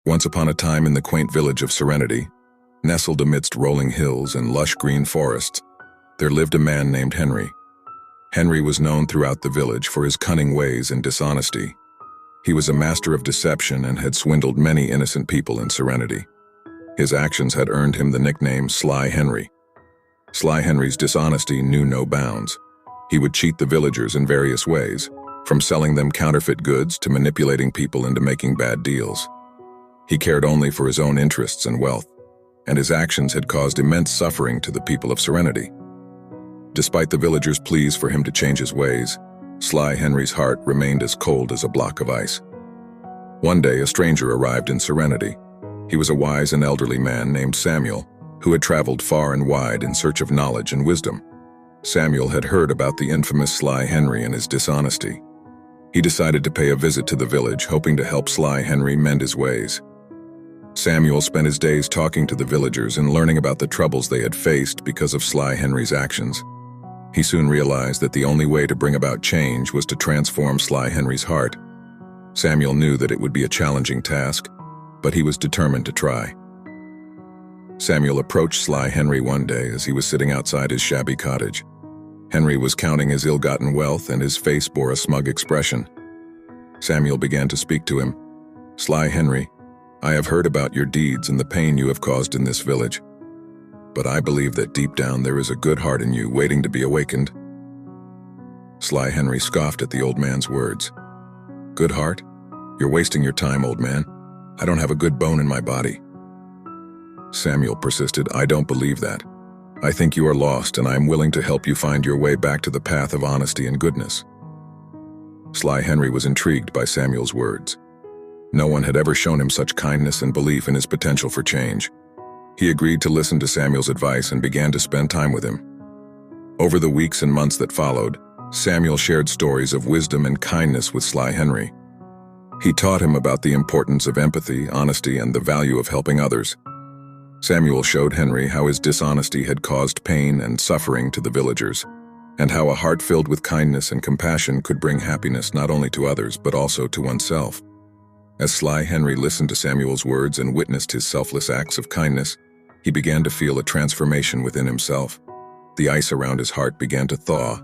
Once upon a time in the quaint village of Serenity, nestled amidst rolling hills and lush green forests, there lived a man named Henry. Henry was known throughout the village for his cunning ways and dishonesty. He was a master of deception and had swindled many innocent people in Serenity. His actions had earned him the nickname Sly Henry. Sly Henry's dishonesty knew no bounds. He would cheat the villagers in various ways, from selling them counterfeit goods to manipulating people into making bad deals. He cared only for his own interests and wealth, and his actions had caused immense suffering to the people of Serenity. Despite the villagers' pleas for him to change his ways, Sly Henry's heart remained as cold as a block of ice. One day, a stranger arrived in Serenity. He was a wise and elderly man named Samuel, who had traveled far and wide in search of knowledge and wisdom. Samuel had heard about the infamous Sly Henry and his dishonesty. He decided to pay a visit to the village, hoping to help Sly Henry mend his ways. Samuel spent his days talking to the villagers and learning about the troubles they had faced because of Sly Henry's actions. He soon realized that the only way to bring about change was to transform Sly Henry's heart. Samuel knew that it would be a challenging task, but he was determined to try. Samuel approached Sly Henry one day as he was sitting outside his shabby cottage. Henry was counting his ill-gotten wealth, and his face bore a smug expression. Samuel began to speak to him. "Sly Henry, I have heard about your deeds and the pain you have caused in this village. But I believe that deep down there is a good heart in you waiting to be awakened." Sly Henry scoffed at the old man's words. "Good heart? You're wasting your time, old man. I don't have a good bone in my body." Samuel persisted. "I don't believe that. I think you are lost, and I am willing to help you find your way back to the path of honesty and goodness." Sly Henry was intrigued by Samuel's words. No one had ever shown him such kindness and belief in his potential for change. He agreed to listen to Samuel's advice and began to spend time with him. Over the weeks and months that followed, Samuel shared stories of wisdom and kindness with Sly Henry. He taught him about the importance of empathy, honesty, and the value of helping others. Samuel showed Henry how his dishonesty had caused pain and suffering to the villagers, and how a heart filled with kindness and compassion could bring happiness not only to others but also to oneself. As Sly Henry listened to Samuel's words and witnessed his selfless acts of kindness, he began to feel a transformation within himself. The ice around his heart began to thaw,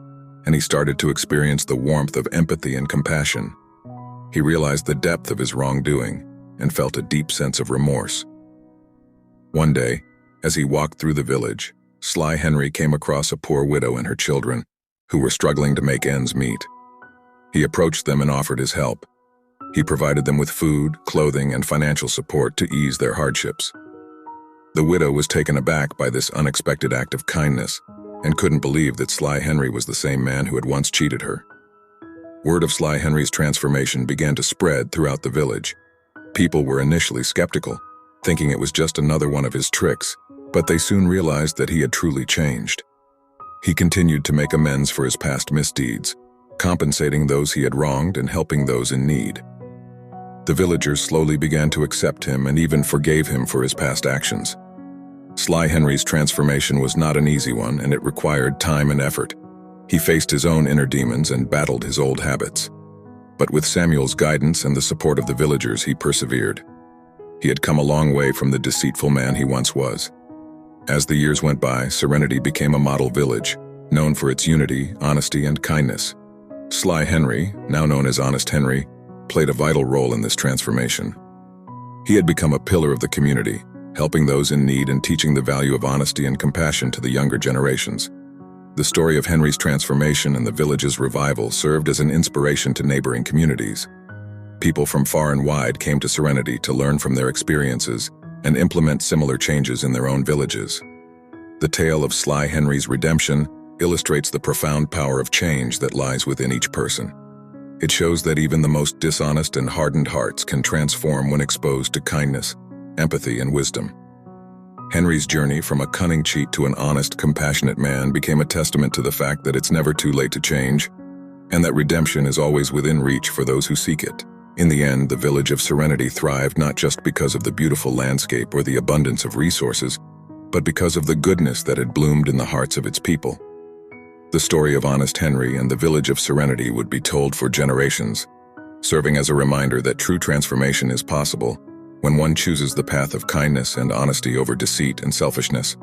and he started to experience the warmth of empathy and compassion. He realized the depth of his wrongdoing and felt a deep sense of remorse. One day, as he walked through the village, Sly Henry came across a poor widow and her children, who were struggling to make ends meet. He approached them and offered his help. He provided them with food, clothing, and financial support to ease their hardships. The widow was taken aback by this unexpected act of kindness and couldn't believe that Sly Henry was the same man who had once cheated her. Word of Sly Henry's transformation began to spread throughout the village. People were initially skeptical, thinking it was just another one of his tricks, but they soon realized that he had truly changed. He continued to make amends for his past misdeeds, compensating those he had wronged and helping those in need. The villagers slowly began to accept him and even forgave him for his past actions. Sly Henry's transformation was not an easy one, and it required time and effort. He faced his own inner demons and battled his old habits. But with Samuel's guidance and the support of the villagers, he persevered. He had come a long way from the deceitful man he once was. As the years went by, Serenity became a model village, known for its unity, honesty, and kindness. Sly Henry, now known as Honest Henry, played a vital role in this transformation. He had become a pillar of the community, helping those in need and teaching the value of honesty and compassion to the younger generations. The story of Henry's transformation and the village's revival served as an inspiration to neighboring communities. People from far and wide came to Serenity to learn from their experiences and implement similar changes in their own villages. The tale of Sly Henry's redemption illustrates the profound power of change that lies within each person. It shows that even the most dishonest and hardened hearts can transform when exposed to kindness, empathy, and wisdom. Henry's journey from a cunning cheat to an honest, compassionate man became a testament to the fact that it's never too late to change, and that redemption is always within reach for those who seek it. In the end, the village of Serenity thrived not just because of the beautiful landscape or the abundance of resources, but because of the goodness that had bloomed in the hearts of its people. The story of Honest Henry and the village of Serenity would be told for generations, serving as a reminder that true transformation is possible When one chooses the path of kindness and honesty over deceit and selfishness,